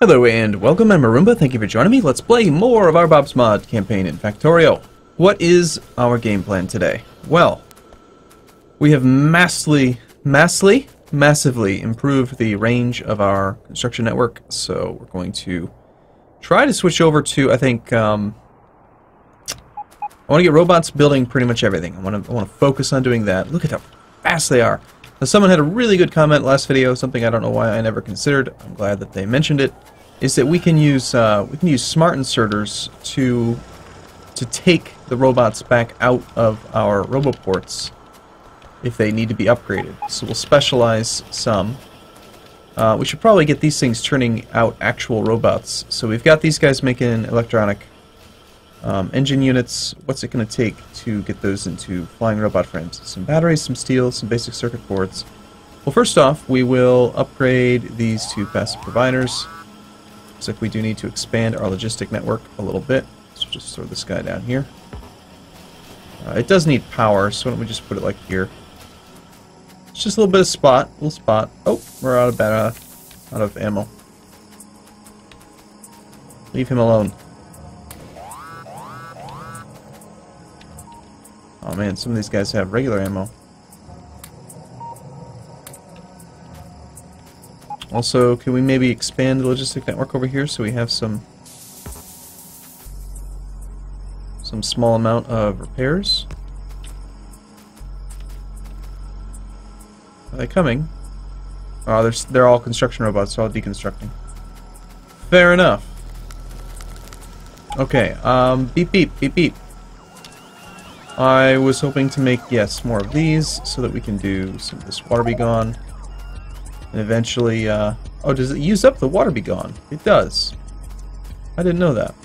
Hello and welcome, I'm Arumba, thank you for joining me. Let's play more of our Bob's Mod campaign in Factorio. What is our game plan today? Well, we have massively improved the range of our construction network, so we're going to try to switch over to, I think, I want to get robots building pretty much everything. I want to focus on doing that. Look at how fast they are. Now, someone had a really good comment last video, something I don't know why I never considered. I'm glad that they mentioned it. Is that we can use smart inserters to take the robots back out of our roboports if they need to be upgraded. So we'll specialize some. We should probably get these things turning out actual robots. So we've got these guys making electronic engine units. What's it going to take to get those into flying robot frames? Some batteries, some steel, some basic circuit boards. Well, first off, we will upgrade these two passive providers. Looks like we do need to expand our logistic network a little bit. So just throw this guy down here. It does need power, so why don't we just put it like here? It's just a little bit of spot, little spot. Oh, we're out of ammo. Leave him alone. Oh man, some of these guys have regular ammo. Also, can we maybe expand the logistic network over here so we have some small amount of repairs? Are they coming? Oh, they're all construction robots, so I'll deconstructing. Fair enough. Okay, beep beep, beep beep. I was hoping to make, yes, more of these so that we can do some of this water be gone. And eventually, oh, does it use up the water be gone? It does. I didn't know that.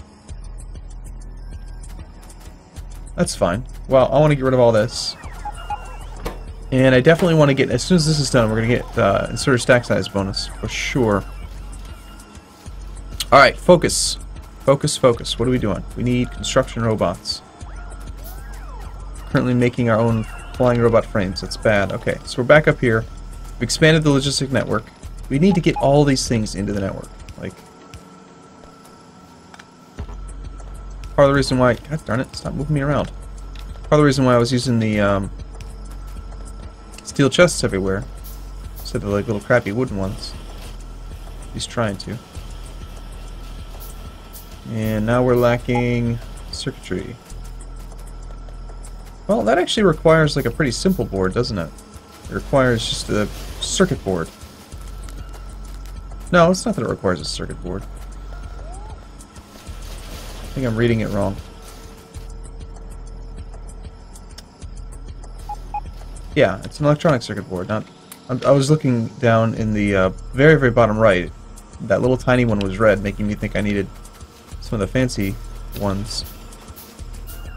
That's fine. Well, I want to get rid of all this. And I definitely want to get, as soon as this is done, we're going to get inserter stack size bonus, for sure. Alright, focus. Focus, focus. What are we doing? We need construction robots. Currently making our own flying robot frames. That's bad. Okay, so we're back up here. We've expanded the logistic network. We need to get all these things into the network. Like, part of the reason why... God darn it, stop moving me around. Part of the reason why I was using the steel chests everywhere, instead of like little crappy wooden ones. At least trying to. And now we're lacking circuitry. Well, that actually requires like a pretty simple board, doesn't it? It requires just a circuit board. No, it's not that it requires a circuit board. I think I'm reading it wrong. Yeah, it's an electronic circuit board, not... I was looking down in the very, very bottom right. That little tiny one was red, making me think I needed some of the fancy ones.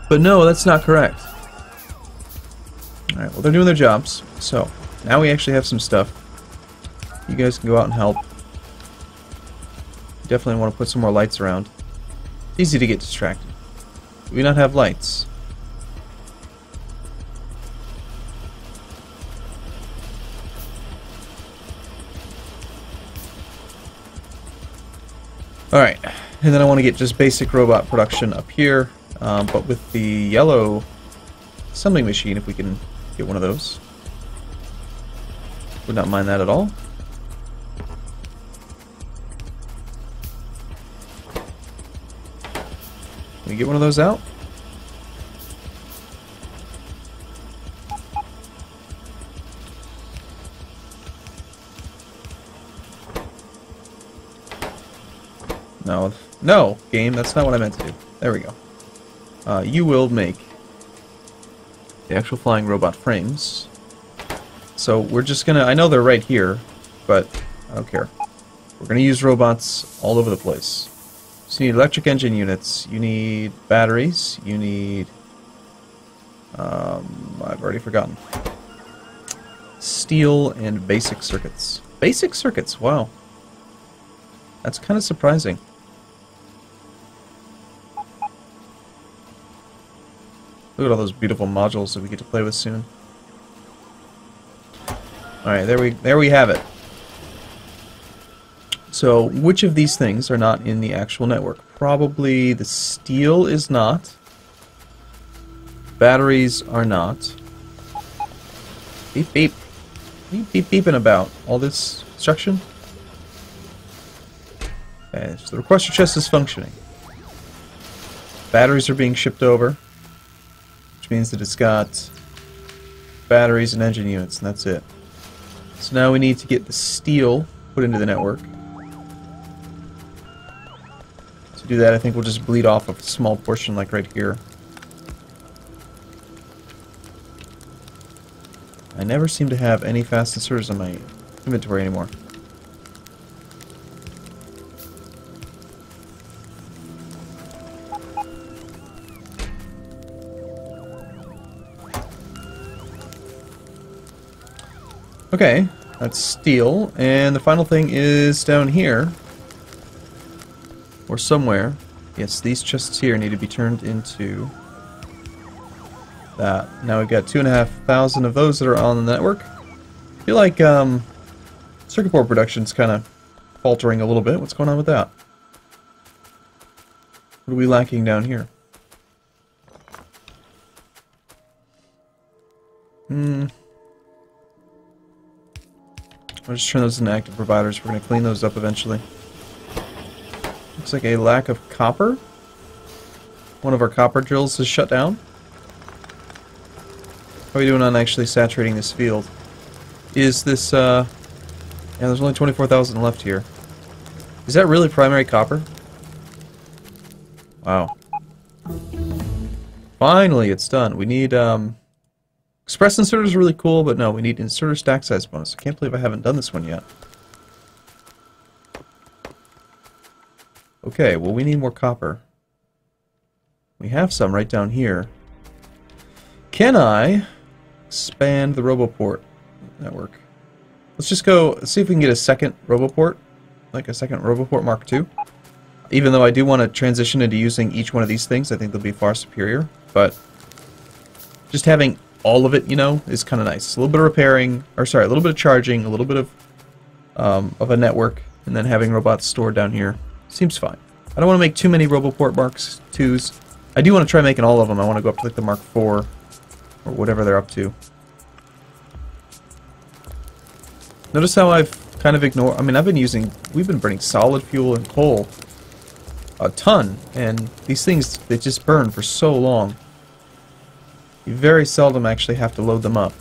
But no, that's not correct. Alright, well, they're doing their jobs, so now we actually have some stuff. You guys can go out and help. Definitely want to put some more lights around. Easy to get distracted. Do we not have lights? Alright, and then I want to get just basic robot production up here, but with the yellow assembling machine, if we can get one of those. Would not mind that at all. Can we get one of those out? No. No, game, that's not what I meant to do. There we go. You will make the actual flying robot frames. So we're just gonna, I know they're right here, but I don't care. We're gonna use robots all over the place. So you need electric engine units, you need batteries, you need, I've already forgotten. Steel and basic circuits. Basic circuits, wow. That's kind of surprising. Look at all those beautiful modules that we get to play with soon. Alright, there we have it. So So, which of these things are not in the actual network? Probably the steel is not. Batteries are not. Beep beep. Beep beep beeping about all this construction. Okay, so the requester chest is functioning. Batteries are being shipped over, which means that it's got batteries and engine units, and that's it. So now we need to get the steel put into the network. To do that, I think we'll just bleed off a small portion, like right here. I never seem to have any fast inserters in my inventory anymore. Okay, that's steel, and the final thing is down here, or somewhere. Yes, these chests here need to be turned into that. Now we've got 2,500 of those that are on the network. I feel like circuit board production's kind of faltering a little bit. What's going on with that? What are we lacking down here? I'll just turn those into active providers. We're going to clean those up eventually. Looks like a lack of copper. One of our copper drills is shut down. How are we doing on actually saturating this field? Is this, yeah, there's only 24,000 left here. Is that really primary copper? Wow. Finally, it's done. We need, express inserters are really cool, but no, we need inserter stack size bonus. I can't believe I haven't done this one yet. Okay, well we need more copper. We have some right down here. Can I expand the Roboport network? Let's just go see if we can get a second Roboport, like a second Roboport Mark II. Even though I do want to transition into using each one of these things, I think they'll be far superior. But just having all of it, you know, is kind of nice. A little bit of repairing, or sorry, a little bit of charging, a little bit of a network, and then having robots stored down here seems fine. I don't want to make too many Roboport Marks IIs. I do want to try making all of them. I want to go up to like the Mark IV, or whatever they're up to. Notice how I've kind of ignored, I mean, we've been burning solid fuel and coal a ton, and these things, they just burn for so long. You very seldom actually have to load them up.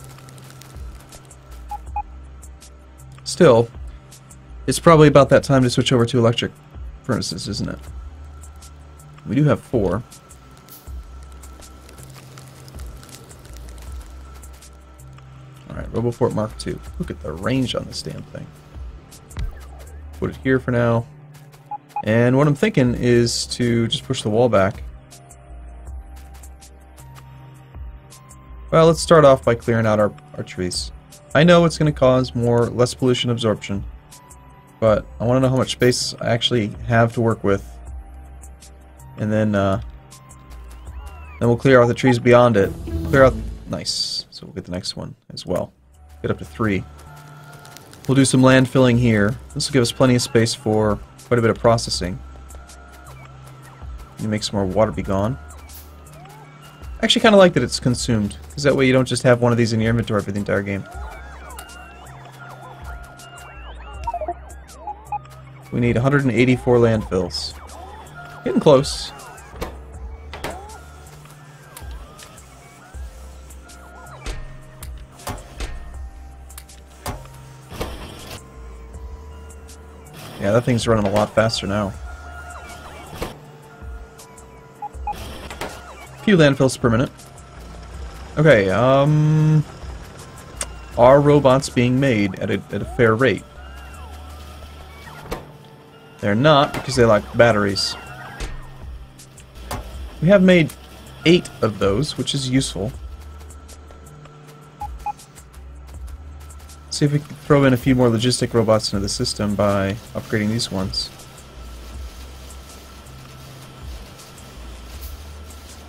Still, it's probably about that time to switch over to electric furnaces, isn't it? We do have 4. Alright, Roboport Mark II. Look at the range on this damn thing. Put it here for now. And what I'm thinking is to just push the wall back. Well, let's start off by clearing out our trees. I know it's going to cause less pollution absorption, but I want to know how much space I actually have to work with. And then we'll clear out the trees beyond it. Clear out, nice. So we'll get the next one as well. Get up to 3. We'll do some land filling here. This will give us plenty of space for quite a bit of processing. You make some more water be gone. I actually kind of like that it's consumed, because that way you don't just have one of these in your inventory for the entire game. We need 184 landfills. Getting close. Yeah, that thing's running a lot faster now. Few landfills per minute. Okay, are robots being made at a fair rate? They're not, because they lack batteries. We have made 8 of those, which is useful. See if we can throw in a few more logistic robots into the system by upgrading these ones.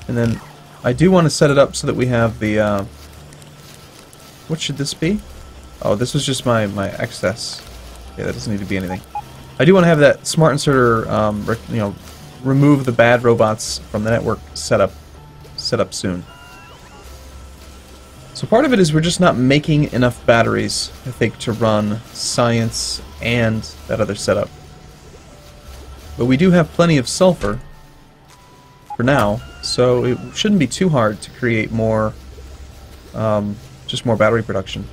And then I do want to set it up so that we have the, what should this be? Oh, this was just my excess. Okay, that doesn't need to be anything. I do want to have that smart inserter, remove the bad robots from the network set up soon. So part of it is we're just not making enough batteries, I think, to run science and that other setup. But we do have plenty of sulfur for now, so it shouldn't be too hard to create more, just more battery production.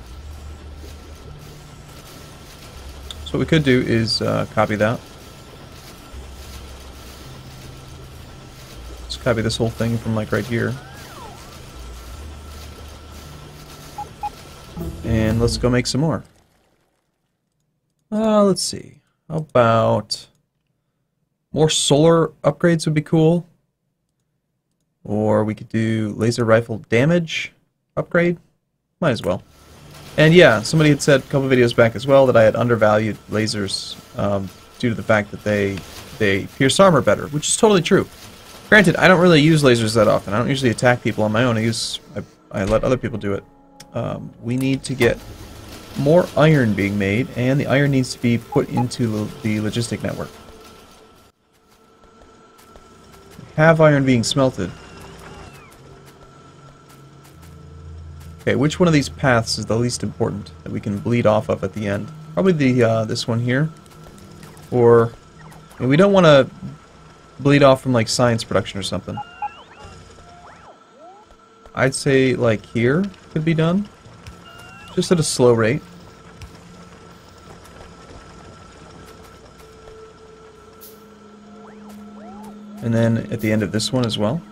So what we could do is copy that. Let's copy this whole thing from like right here. And let's go make some more. Let's see. How about more solar upgrades would be cool. Or we could do laser rifle damage upgrade. Might as well. And yeah, somebody had said a couple videos back as well that I had undervalued lasers due to the fact that they pierce armor better, which is totally true. Granted, I don't really use lasers that often. I don't usually attack people on my own. I let other people do it. We need to get more iron being made, and the iron needs to be put into the logistic network. We have iron being smelted. Okay, which one of these paths is the least important that we can bleed off of at the end? Probably the this one here. Or we don't want to bleed off from like science production or something. I'd say like here could be done, just at a slow rate. And then at the end of this one as well.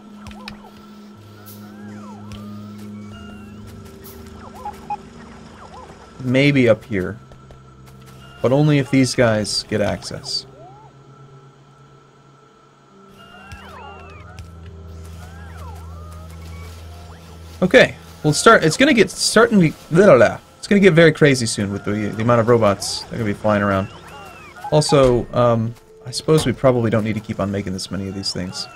Maybe up here, but only if these guys get access. Okay, we'll start. It's gonna get It's gonna get very crazy soon with the amount of robots that are gonna be flying around. Also, I suppose we probably don't need to keep on making this many of these things.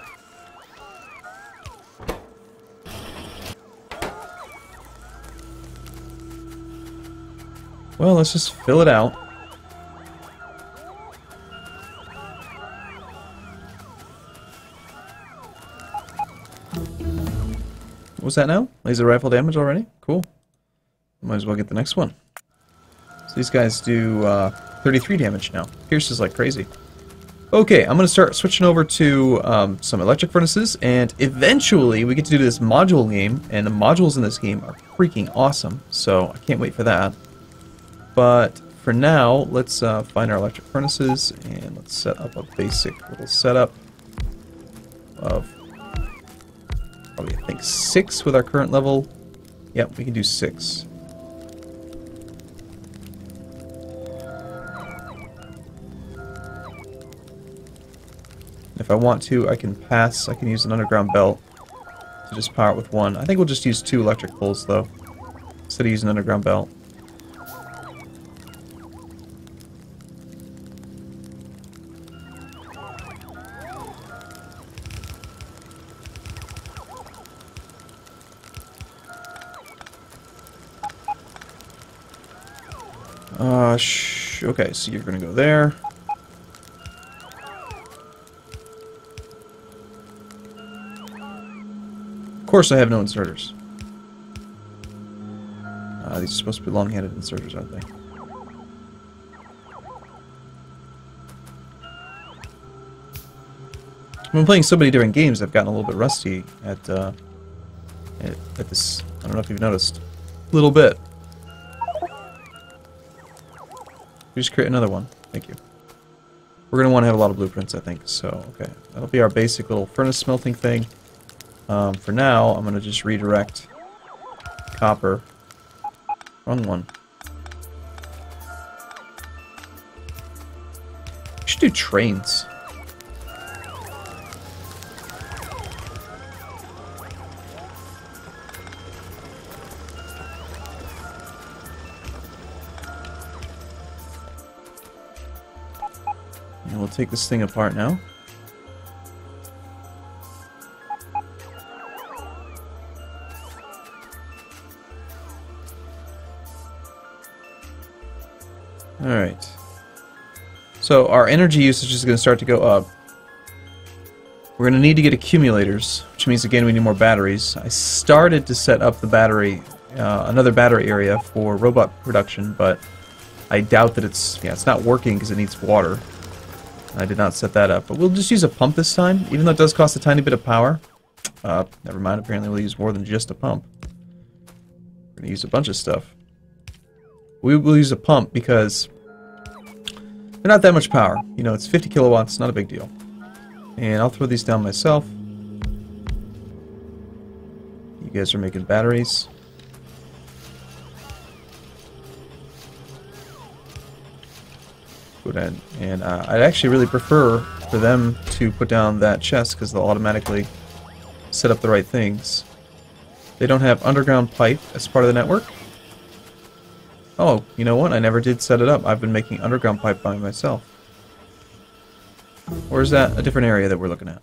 Well, let's just fill it out. What was that now? Laser rifle damage already? Cool. Might as well get the next one. So these guys do 33 damage now. Pierces like crazy. Okay, I'm going to start switching over to some electric furnaces, and eventually we get to do this module game, and the modules in this game are freaking awesome, so I can't wait for that. But for now, let's find our electric furnaces, and let's set up a basic little setup of probably, I think, 6 with our current level. Yep, we can do 6. If I want to, I can use an underground belt to just power it with 1. I think we'll just use 2 electric poles, though, instead of using an underground belt. Okay, so you're gonna go there. Of course I have no inserters. These are supposed to be long-handed inserters, aren't they? I've been playing so many different games, I've gotten a little bit rusty at this. I don't know if you've noticed. A little bit. We just create another one. Thank you. We're going to want to have a lot of blueprints, I think. So, okay. That'll be our basic little furnace smelting thing. For now, I'm going to just redirect copper. Wrong one. We should do trains. And we'll take this thing apart now. Alright. So, So our energy usage is going to start to go up. We're going to need to get accumulators, which means again we need more batteries. I started to set up the battery, another battery area for robot production, but I doubt that it's not working because it needs water. I did not set that up, but we'll just use a pump this time, even though it does cost a tiny bit of power. Never mind, apparently we'll use more than just a pump. We're going to use a bunch of stuff. We will use a pump because they're not that much power. You know, it's 50 kilowatts, not a big deal. And I'll throw these down myself. You guys are making batteries. Good end. And I'd actually really prefer for them to put down that chest because they'll automatically set up the right things. They don't have underground pipe as part of the network. Oh, you know what? I never did set it up. I've been making underground pipe by myself. Or is that a different area that we're looking at?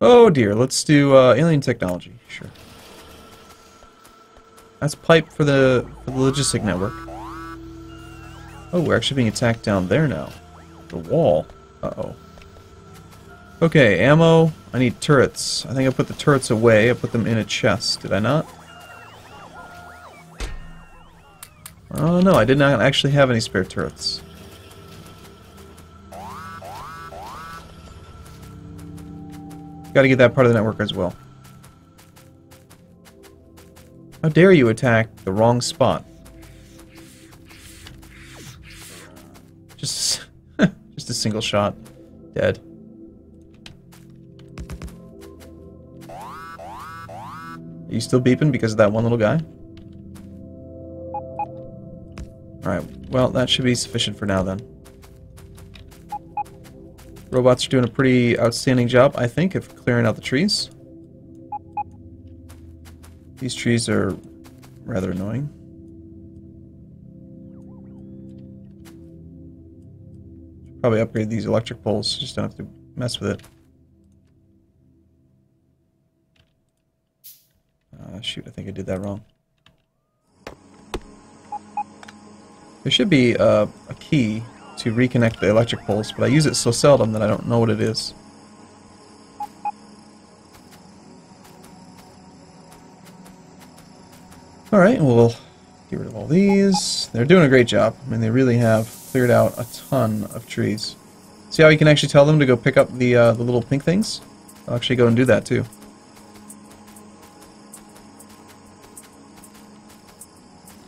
Oh dear, let's do alien technology. Sure. That's pipe for the logistic network. Oh, we're actually being attacked down there now. The wall. Uh-oh. Okay, ammo. I need turrets. I think I put the turrets away. I put them in a chest. Did I not? Oh no, I did not actually have any spare turrets. Gotta get that part of the network as well. How dare you attack the wrong spot? Just a single shot. Dead. Are you still beeping because of that one little guy? Alright, well, that should be sufficient for now then. Robots are doing a pretty outstanding job, I think, of clearing out the trees. These trees are rather annoying. Probably upgrade these electric poles, just don't have to mess with it. Shoot, I think I did that wrong. There should be a key to reconnect the electric poles, but I use it so seldom that I don't know what it is. Alright, we'll get rid of all these. They're doing a great job. I mean, they really have cleared out a ton of trees. See how you can actually tell them to go pick up the little pink things? I'll actually go and do that too.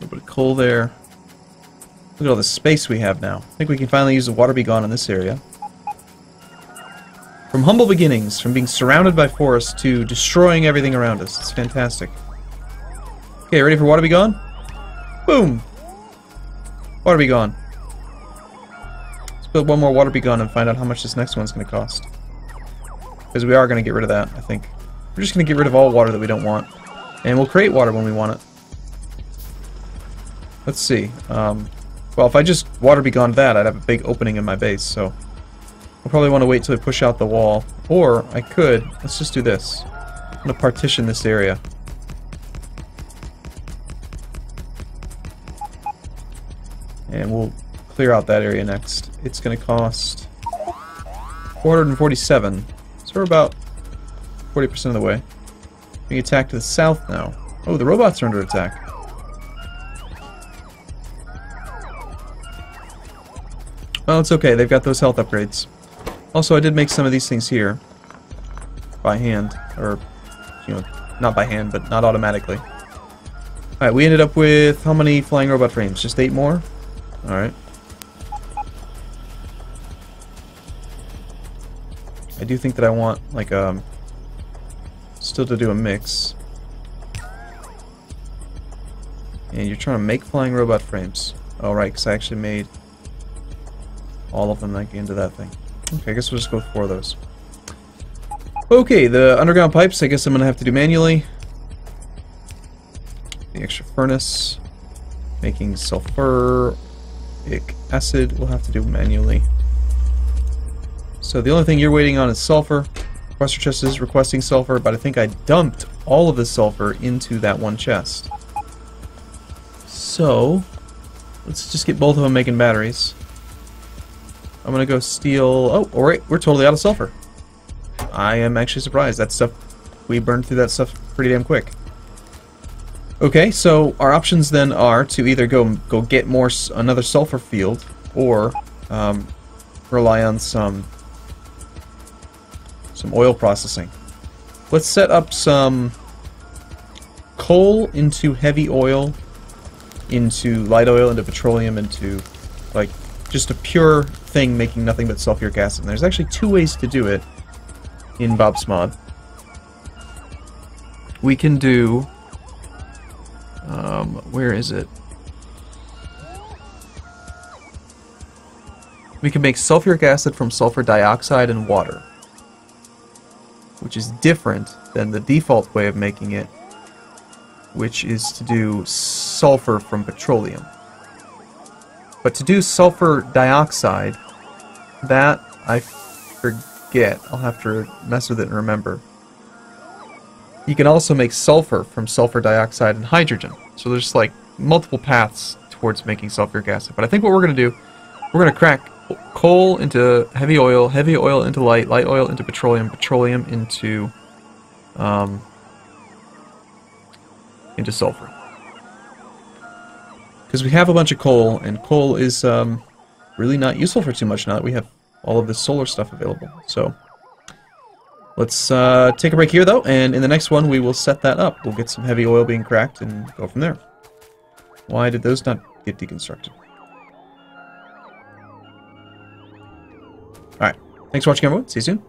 A little bit of coal there. Look at all the space we have now. I think we can finally use the water be gone in this area. From humble beginnings, from being surrounded by forests to destroying everything around us. It's fantastic. Okay, ready for water be gone? Boom! Water be gone. Let's build one more water be gone and find out how much this next one's going to cost. Because we are going to get rid of that, I think. We're just going to get rid of all water that we don't want. And we'll create water when we want it. Let's see. Well, if I just water be gone that, I'd have a big opening in my base, so I'll probably want to wait till I push out the wall. Or I could, let's just do this. I'm going to partition this area. And we'll clear out that area next. It's going to cost 447. So we're about 40% of the way. Being attacked to the south now. Oh, the robots are under attack. Well, it's okay. They've got those health upgrades. Also, I did make some of these things here. By hand. Or, you know, not by hand, but not automatically. Alright, we ended up with how many flying robot frames? Just 8 more? Alright. I do think that I want, like, still to do a mix. And you're trying to make flying robot frames. Oh, right, because I actually made all of them like into that thing. Okay, I guess we'll just go with 4 of those. Okay, the underground pipes, I guess I'm going to have to do manually. The extra furnace. Making sulfuric acid, we'll have to do manually. So the only thing you're waiting on is sulfur. Requester chest is requesting sulfur, but I think I dumped all of the sulfur into that one chest. So, let's just get both of them making batteries. I'm gonna go steal... Oh, alright, we're totally out of sulfur. I am actually surprised. That stuff... We burned through that stuff pretty damn quick. Okay, so our options then are to either go get another sulfur field, or rely on some oil processing. Let's set up some coal into heavy oil, into light oil, into petroleum, into like just a pure thing making nothing but sulfuric acid. And there's actually 2 ways to do it in Bob's Mod. We can do... where is it? We can make sulfuric acid from sulfur dioxide and water, which is different than the default way of making it, which is to do sulfur from petroleum. But to do sulfur dioxide, that I forget. I'll have to mess with it and remember. You can also make sulfur from sulfur dioxide and hydrogen. So there's like multiple paths towards making sulfuric acid. But I think what we're going to do, we're going to crack coal into heavy oil into light oil into petroleum, petroleum into sulfur. Because we have a bunch of coal, and coal is really not useful for too much now that we have all of this solar stuff available. So let's take a break here, though, and in the next one we will set that up. We'll get some heavy oil being cracked and go from there. Why did those not get deconstructed? Alright, thanks for watching, everyone. See you soon.